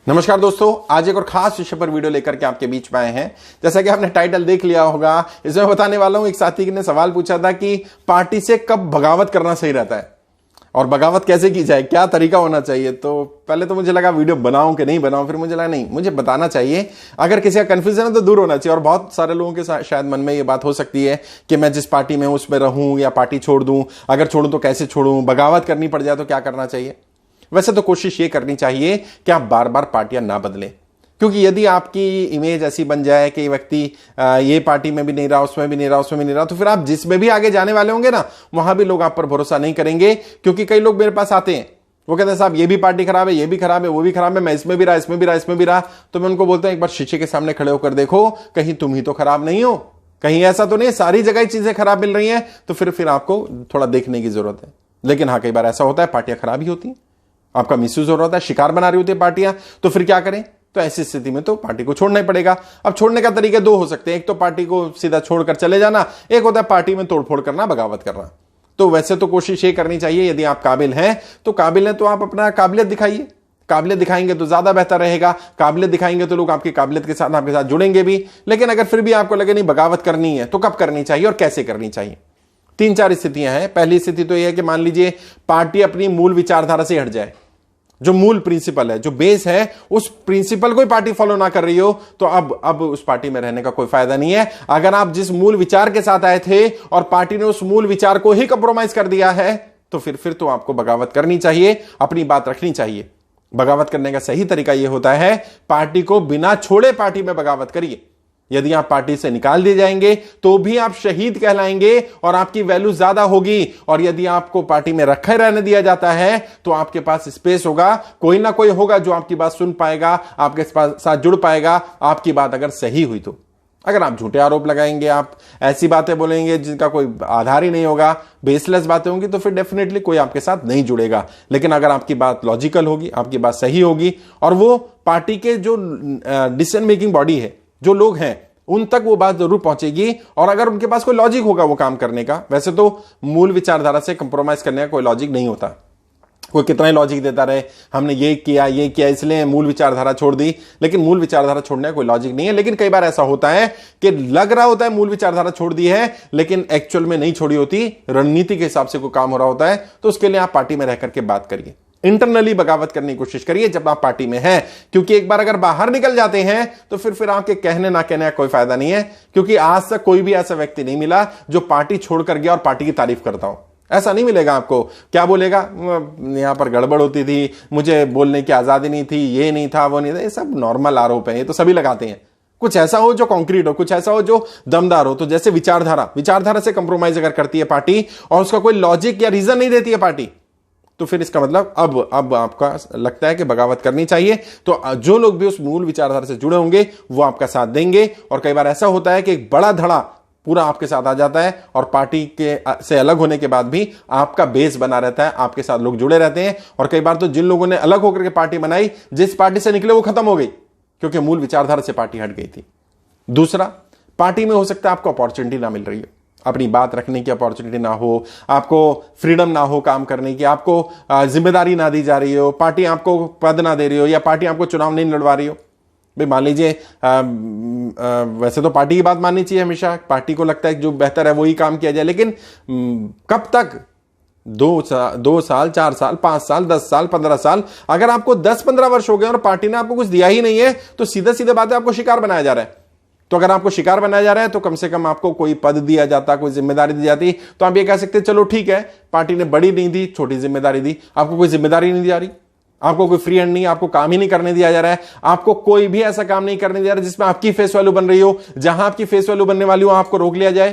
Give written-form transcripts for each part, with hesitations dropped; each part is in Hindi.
नमस्कार दोस्तों, आज एक और खास विषय पर वीडियो लेकर के आपके बीच में आए हैं। जैसा कि आपने टाइटल देख लिया होगा, इसमें बताने वाला हूं। एक साथी ने सवाल पूछा था कि पार्टी से कब बगावत करना सही रहता है और बगावत कैसे की जाए, क्या तरीका होना चाहिए। तो पहले तो मुझे लगा वीडियो बनाऊं कि नहीं बनाऊं, फिर मुझे लगा नहीं, मुझे बताना चाहिए। अगर किसी का कंफ्यूजन है तो दूर होना चाहिए। और बहुत सारे लोगों के शायद मन में ये बात हो सकती है कि मैं जिस पार्टी में हूं उसमें रहूं या पार्टी छोड़ दूं, अगर छोड़ूं तो कैसे छोड़ूं, बगावत करनी पड़ जाए तो क्या करना चाहिए। वैसे तो कोशिश ये करनी चाहिए कि आप बार बार पार्टियां ना बदलें, क्योंकि यदि आपकी इमेज ऐसी बन जाए कि व्यक्ति ये पार्टी में भी नहीं रहा, उसमें भी नहीं रहा, उसमें भी नहीं रहा, तो फिर आप जिसमें भी आगे जाने वाले होंगे ना, वहां भी लोग आप पर भरोसा नहीं करेंगे। क्योंकि कई लोग मेरे पास आते हैं, वो कहते हैं साहब ये भी पार्टी खराब है, ये भी खराब है, वो भी खराब है, मैं इसमें भी रहा, इसमें भी रहा, इसमें भी रहा। तो मैं उनको बोलता हूं एक बार शीशे के सामने खड़े होकर देखो, कहीं तुम ही तो खराब नहीं हो, कहीं ऐसा तो नहीं सारी जगह चीजें खराब मिल रही हैं। तो फिर आपको थोड़ा देखने की जरूरत है। लेकिन हाँ, कई बार ऐसा होता है पार्टियां खराब ही होती हैं, आपका मिसयूज हो रहा होता है, शिकार बना रही होती है पार्टियां। तो फिर क्या करें? तो ऐसी स्थिति में तो पार्टी को छोड़ना ही पड़ेगा। अब छोड़ने का तरीके दो हो सकते हैं। एक तो पार्टी को सीधा छोड़कर चले जाना, एक होता है पार्टी में तोड़फोड़ करना, बगावत करना। तो वैसे तो कोशिश ये करनी चाहिए, यदि आप काबिल हैं तो काबिल हैं तो आप अपना काबिलियत दिखाइए। काबिलियत दिखाएंगे तो ज्यादा बेहतर रहेगा। काबिलियत दिखाएंगे तो लोग आपकी काबिलियत के साथ आपके साथ जुड़ेंगे भी। लेकिन अगर फिर भी आपको लगे नहीं बगावत करनी है, तो कब करनी चाहिए और कैसे करनी चाहिए? 3-4 स्थितियां हैं। पहली स्थिति तो यह है कि मान लीजिए पार्टी अपनी मूल विचारधारा से हट जाए। जो मूल प्रिंसिपल है, जो बेस है, उस प्रिंसिपल को ही पार्टी फॉलो ना कर रही हो, तो अब उस पार्टी में रहने का कोई फायदा नहीं है। अगर आप जिस मूल विचार के साथ आए थे और पार्टी ने उस मूल विचार को ही कंप्रोमाइज कर दिया है, तो फिर तो आपको बगावत करनी चाहिए, अपनी बात रखनी चाहिए। बगावत करने का सही तरीका यह होता है, पार्टी को बिना छोड़े पार्टी में बगावत करिए। यदि आप पार्टी से निकाल दिए जाएंगे तो भी आप शहीद कहलाएंगे और आपकी वैल्यू ज्यादा होगी। और यदि आपको पार्टी में रखे रहने दिया जाता है तो आपके पास स्पेस होगा, कोई ना कोई होगा जो आपकी बात सुन पाएगा, आपके साथ जुड़ पाएगा, आपकी बात अगर सही हुई तो। अगर आप झूठे आरोप लगाएंगे, आप ऐसी बातें बोलेंगे जिनका कोई आधार ही नहीं होगा, बेसलेस बातें होंगी, तो फिर डेफिनेटली कोई आपके साथ नहीं जुड़ेगा। लेकिन अगर आपकी बात लॉजिकल होगी, आपकी बात सही होगी और वो पार्टी के जो डिसीजन मेकिंग बॉडी है, जो लोग हैं, उन तक वो बात जरूर पहुंचेगी। और अगर उनके पास कोई लॉजिक होगा वो काम करने का, वैसे तो मूल विचारधारा से कंप्रोमाइज करने का कोई लॉजिक नहीं होता। कोई कितना ही लॉजिक देता रहे, हमने ये किया इसलिए मूल विचारधारा छोड़ दी, लेकिन मूल विचारधारा छोड़ने का कोई लॉजिक नहीं है। लेकिन कई बार ऐसा होता है कि लग रहा होता है मूल विचारधारा छोड़ दी है, लेकिन एक्चुअल में नहीं छोड़ी होती, रणनीति के हिसाब से कोई काम हो रहा होता है। तो उसके लिए आप पार्टी में रह करके बात करिए, इंटरनली बगावत करने की कोशिश करिए जब आप पार्टी में हैं। क्योंकि एक बार अगर बाहर निकल जाते हैं तो फिर आपके कहने ना कहने का कोई फायदा नहीं है। क्योंकि आज तक कोई भी ऐसा व्यक्ति नहीं मिला जो पार्टी छोड़कर गया और पार्टी की तारीफ करता हो। ऐसा नहीं मिलेगा आपको। क्या बोलेगा? यहां पर गड़बड़ होती थी, मुझे बोलने की आजादी नहीं थी, ये नहीं था, वो नहीं था। ये सब नॉर्मल आरोप है, ये तो सभी लगाते हैं। कुछ ऐसा हो जो कॉन्क्रीट हो, कुछ ऐसा हो जो दमदार हो। तो जैसे विचारधारा से कंप्रोमाइज अगर करती है पार्टी और उसका कोई लॉजिक या रीजन नहीं देती है पार्टी, तो फिर इसका मतलब अब आपका लगता है कि बगावत करनी चाहिए। तो जो लोग भी उस मूल विचारधारा से जुड़े होंगे वो आपका साथ देंगे। और कई बार ऐसा होता है कि एक बड़ा धड़ा पूरा आपके साथ आ जाता है और पार्टी के से अलग होने के बाद भी आपका बेस बना रहता है, आपके साथ लोग जुड़े रहते हैं। और कई बार तो जिन लोगों ने अलग होकर के पार्टी बनाई, जिस पार्टी से निकले वो खत्म हो गई, क्योंकि मूल विचारधारा से पार्टी हट गई थी। दूसरा, पार्टी में हो सकता है आपको अपॉर्चुनिटी ना मिल रही हो, अपनी बात रखने की अपॉर्चुनिटी ना हो, आपको फ्रीडम ना हो काम करने की, आपको जिम्मेदारी ना दी जा रही हो, पार्टी आपको पद ना दे रही हो, या पार्टी आपको चुनाव नहीं लड़वा रही हो। भाई मान लीजिए वैसे तो पार्टी की बात माननी चाहिए हमेशा, पार्टी को लगता है कि जो बेहतर है वही काम किया जाए। लेकिन कब तक? 2 साल, 4 साल, 5 साल, 10 साल, 15 साल। अगर आपको 10-15 वर्ष हो गए और पार्टी ने आपको कुछ दिया ही नहीं है, तो सीधे सीधे बात है आपको शिकार बनाया जा रहा है। तो अगर आपको शिकार बनाया जा रहा है तो कम से कम आपको कोई पद दिया जाता, कोई जिम्मेदारी दी जाती, तो आप ये कह सकते चलो ठीक है, पार्टी ने बड़ी नहीं दी, छोटी जिम्मेदारी दी, आपको कोई जिम्मेदारी नहीं दी जा रही, आपको कोई फ्री हैंड नहीं, आपको काम ही नहीं करने दिया जा रहा है, आपको कोई भी ऐसा काम नहीं करने दिया जा रहा जिसमें आपकी फेस वैल्यू बन रही हो। जहां आपकी फेस वैल्यू बनने वाली हो आपको रोक लिया जाए,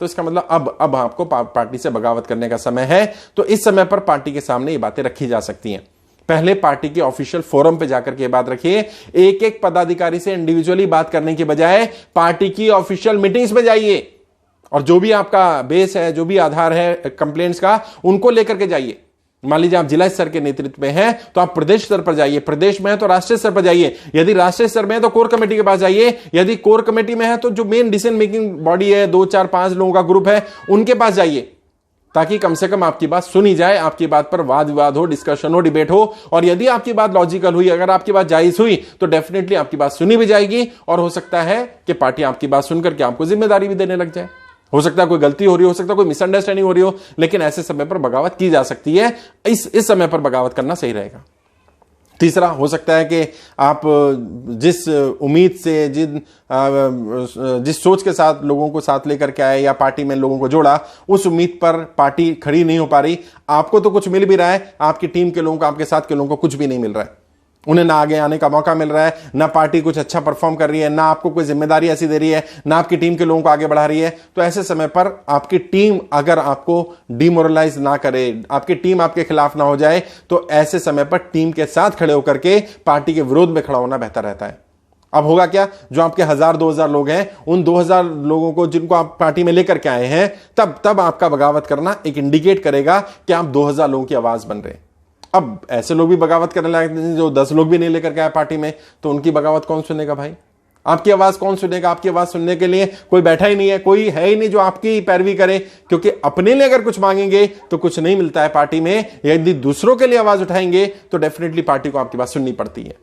तो इसका मतलब अब आपको पार्टी से बगावत करने का समय है। तो इस समय पर पार्टी के सामने ये बातें रखी जा सकती हैं। पहले पार्टी के ऑफिशियल फोरम पे जाकर के बात रखिए। एक एक पदाधिकारी से इंडिविजुअली बात करने के बजाय पार्टी की ऑफिशियल मीटिंग्स में जाइए और जो भी आपका बेस है, जो भी आधार है कंप्लेंट्स का, उनको लेकर के जाइए। मान लीजिए आप जिला स्तर के नेतृत्व में हैं तो आप प्रदेश स्तर पर जाइए, प्रदेश में है तो राष्ट्रीय स्तर पर जाइए, यदि राष्ट्रीय स्तर में है तो कोर कमेटी के पास जाइए, यदि कोर कमेटी में है तो जो मेन डिसीजन मेकिंग बॉडी है, 2, 4, 5 लोगों का ग्रुप है, उनके पास जाइए। ताकि कम से कम आपकी बात सुनी जाए, आपकी बात पर वाद विवाद हो, डिस्कशन हो, डिबेट हो। और यदि आपकी बात लॉजिकल हुई, अगर आपकी बात जायज हुई, तो डेफिनेटली आपकी बात सुनी भी जाएगी और हो सकता है कि पार्टी आपकी बात सुनकर के आपको जिम्मेदारी भी देने लग जाए। हो सकता है कोई गलती हो रही हो सकता है कोई मिसअंडरस्टैंडिंग हो रही हो, लेकिन ऐसे समय पर बगावत की जा सकती है। इस समय पर बगावत करना सही रहेगा। तीसरा, हो सकता है कि आप जिस उम्मीद से, जिस सोच के साथ लोगों को साथ लेकर के आए या पार्टी में लोगों को जोड़ा, उस उम्मीद पर पार्टी खड़ी नहीं हो पा रही। आपको तो कुछ मिल भी रहा है, आपकी टीम के लोगों को, आपके साथ के लोगों को कुछ भी नहीं मिल रहा है। उन्हें ना आगे आने का मौका मिल रहा है, ना पार्टी कुछ अच्छा परफॉर्म कर रही है, ना आपको कोई जिम्मेदारी ऐसी दे रही है, ना आपकी टीम के लोगों को आगे बढ़ा रही है। तो ऐसे समय पर आपकी टीम अगर आपको डिमोरलाइज ना करे, आपकी टीम आपके खिलाफ ना हो जाए, तो ऐसे समय पर टीम के साथ खड़े होकर के पार्टी के विरोध में खड़ा होना बेहतर रहता है। अब होगा क्या, जो आपके 1000-2000 लोग हैं, उन 2000 लोगों को जिनको आप पार्टी में लेकर के आए हैं, तब आपका बगावत करना एक इंडिकेट करेगा कि आप 2000 लोगों की आवाज बन रहे हैं। अब ऐसे लोग भी बगावत करने लगे जो 10 लोग भी नहीं लेकर के आए पार्टी में, तो उनकी बगावत कौन सुनेगा भाई? आपकी आवाज कौन सुनेगा? आपकी आवाज सुनने के लिए कोई बैठा ही नहीं है, कोई है ही नहीं जो आपकी पैरवी करे, क्योंकि अपने लिए अगर कुछ मांगेंगे तो कुछ नहीं मिलता है पार्टी में। यदि दूसरों के लिए आवाज उठाएंगे तो डेफिनेटली पार्टी को आपकी बात सुननी पड़ती है।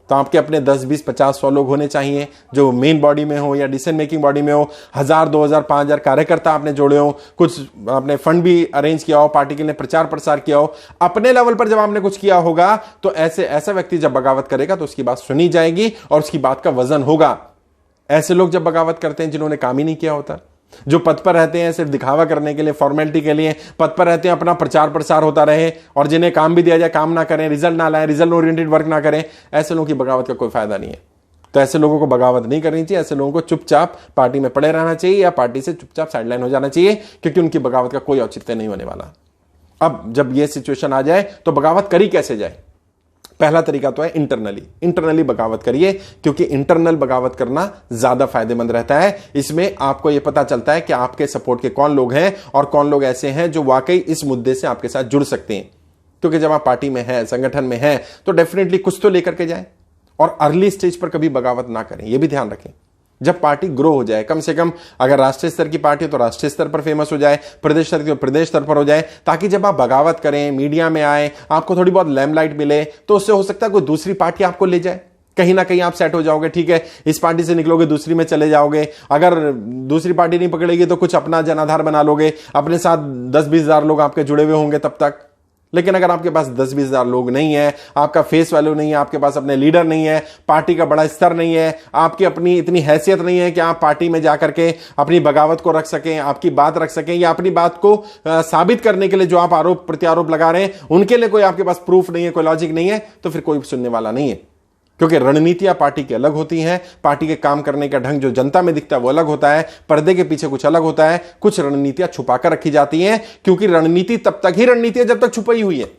तो आपके अपने 10, 20, 50, 100 लोग होने चाहिए जो मेन बॉडी में हो या डिसीजन मेकिंग बॉडी में हो। 1000, 2000, 5000 कार्यकर्ता आपने जोड़े हो, कुछ आपने फंड भी अरेंज किया हो, पार्टी के लिए प्रचार प्रसार किया हो। अपने लेवल पर जब आपने कुछ किया होगा तो ऐसा व्यक्ति जब बगावत करेगा तो उसकी बात सुनी जाएगी और उसकी बात का वजन होगा। ऐसे लोग जब बगावत करते हैं जिन्होंने काम ही नहीं किया होता, जो पद पर रहते हैं सिर्फ दिखावा करने के लिए, फॉर्मेलिटी के लिए पद पर रहते हैं, अपना प्रचार प्रसार होता रहे, और जिन्हें काम भी दिया जाए काम ना करें, रिजल्ट ना लाएं, रिजल्ट ओरिएंटेड वर्क ना करें, ऐसे लोगों की बगावत का कोई फायदा नहीं है। तो ऐसे लोगों को बगावत नहीं करनी चाहिए। ऐसे लोगों को चुपचाप पार्टी में पड़े रहना चाहिए या पार्टी से चुपचाप साइडलाइन हो जाना चाहिए, क्योंकि उनकी बगावत का कोई औचित्य नहीं होने वाला। अब जब यह सिचुएशन आ जाए तो बगावत करी कैसे जाए? पहला तरीका तो है इंटरनली बगावत करिए, क्योंकि इंटरनल बगावत करना ज्यादा फायदेमंद रहता है। इसमें आपको यह पता चलता है कि आपके सपोर्ट के कौन लोग हैं और कौन लोग ऐसे हैं जो वाकई इस मुद्दे से आपके साथ जुड़ सकते हैं। क्योंकि जब आप पार्टी में हैं, संगठन में हैं, तो डेफिनेटली कुछ तो लेकर के जाएं और अर्ली स्टेज पर कभी बगावत ना करें, यह भी ध्यान रखें। जब पार्टी ग्रो हो जाए, कम से कम अगर राष्ट्रीय स्तर की पार्टी है तो राष्ट्रीय स्तर पर फेमस हो जाए, प्रदेश स्तर की तो प्रदेश स्तर पर हो जाए, ताकि जब आप बगावत करें, मीडिया में आए, आपको थोड़ी बहुत लैम्पलाइट मिले, तो उससे हो सकता है कोई दूसरी पार्टी आपको ले जाए। कहीं ना कहीं आप सेट हो जाओगे, ठीक है, इस पार्टी से निकलोगे दूसरी में चले जाओगे। अगर दूसरी पार्टी नहीं पकड़ेगी तो कुछ अपना जनाधार बना लोगे, अपने साथ 10-20 हजार लोग आपके जुड़े हुए होंगे तब तक। लेकिन अगर आपके पास 10-20 हजार लोग नहीं है, आपका फेस वैल्यू नहीं है, आपके पास अपने लीडर नहीं है, पार्टी का बड़ा स्तर नहीं है, आपकी अपनी इतनी हैसियत नहीं है कि आप पार्टी में जाकर के अपनी बगावत को रख सकें, आपकी बात रख सकें, या अपनी बात को साबित करने के लिए जो आप आरोप प्रत्यारोप लगा रहे हैं उनके लिए कोई आपके पास प्रूफ नहीं है, कोई लॉजिक नहीं है, तो फिर कोई सुनने वाला नहीं है। क्योंकि रणनीतियां पार्टी की अलग होती हैं, पार्टी के काम करने का ढंग जो जनता में दिखता है वो अलग होता है, पर्दे के पीछे कुछ अलग होता है। कुछ रणनीतियां छुपाकर रखी जाती हैं, क्योंकि रणनीति तब तक ही रणनीति है जब तक छुपाई हुई है।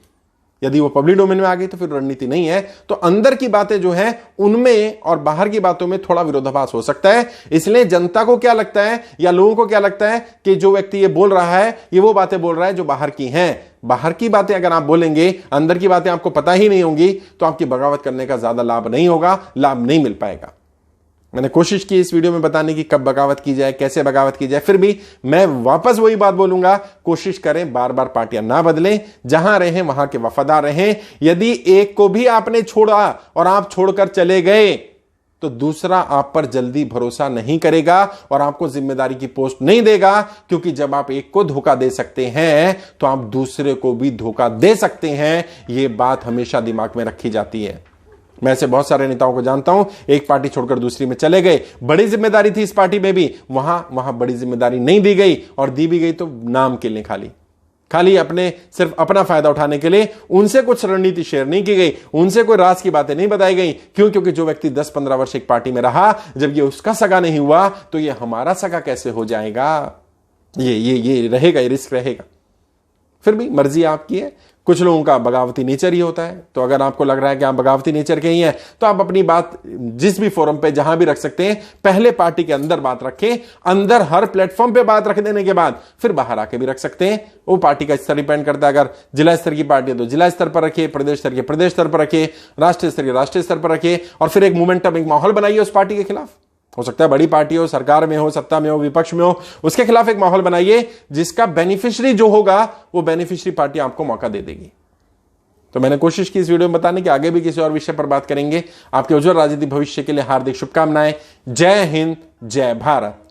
यदि वो पब्लिक डोमेन में आ गई तो फिर रणनीति नहीं है। तो अंदर की बातें जो है उनमें और बाहर की बातों में थोड़ा विरोधाभास हो सकता है। इसलिए जनता को क्या लगता है या लोगों को क्या लगता है कि जो व्यक्ति ये बोल रहा है ये वो बातें बोल रहा है जो बाहर की हैं। बाहर की बातें अगर आप बोलेंगे, अंदर की बातें आपको पता ही नहीं होंगी, तो आपकी बगावत करने का ज्यादा लाभ नहीं होगा, लाभ नहीं मिल पाएगा। मैंने कोशिश की इस वीडियो में बताने की कब बगावत की जाए, कैसे बगावत की जाए, फिर भी मैं वापस वही बात बोलूंगा, कोशिश करें बार बार पार्टियां ना बदलें, जहां रहें वहां के वफादार रहें। यदि एक को भी आपने छोड़ा और आप छोड़कर चले गए तो दूसरा आप पर जल्दी भरोसा नहीं करेगा और आपको जिम्मेदारी की पोस्ट नहीं देगा, क्योंकि जब आप एक को धोखा दे सकते हैं तो आप दूसरे को भी धोखा दे सकते हैं। यह बात हमेशा दिमाग में रखी जाती है। मैं ऐसे बहुत सारे नेताओं को जानता हूं, एक पार्टी छोड़कर दूसरी में चले गए, बड़ी जिम्मेदारी थी इस पार्टी में भी, वहां बड़ी जिम्मेदारी नहीं दी गई, और दी भी गई तो नाम के लिए खाली अपने सिर्फ अपना फायदा उठाने के लिए। उनसे कुछ रणनीति शेयर नहीं की गई, उनसे कोई राज की बातें नहीं बताई गई। क्यों? क्योंकि जो व्यक्ति 10-15 वर्ष एक पार्टी में रहा, जब ये उसका सगा नहीं हुआ तो ये हमारा सगा कैसे हो जाएगा? ये रहेगा, ये रिस्क रहेगा। फिर भी मर्जी आपकी है। कुछ लोगों का बगावती नेचर ही होता है, तो अगर आपको लग रहा है कि आप बगावती नेचर के ही हैं तो आप अपनी बात जिस भी फोरम पे जहां भी रख सकते हैं, पहले पार्टी के अंदर बात रखें, अंदर हर प्लेटफॉर्म पे बात रख देने के बाद फिर बाहर आके भी रख सकते हैं। वो पार्टी का स्तर डिपेंड करता है। अगर जिला स्तर की पार्टी है तो जिला स्तर पर रखिए, प्रदेश स्तर के प्रदेश स्तर पर रखिए, राष्ट्रीय स्तर के राष्ट्रीय स्तर पर रखिए, और फिर एक मोमेंटम, एक माहौल बनाइए उस पार्टी के खिलाफ। हो सकता है बड़ी पार्टी हो, सरकार में हो, सत्ता में हो, विपक्ष में हो, उसके खिलाफ एक माहौल बनाइए जिसका बेनिफिशियरी जो होगा वो बेनिफिशियरी पार्टी आपको मौका दे देगी। तो मैंने कोशिश की इस वीडियो में बताने की, आगे भी किसी और विषय पर बात करेंगे। आपके उज्जवल राजनीतिक भविष्य के लिए हार्दिक शुभकामनाएं। जय हिंद, जय भारत।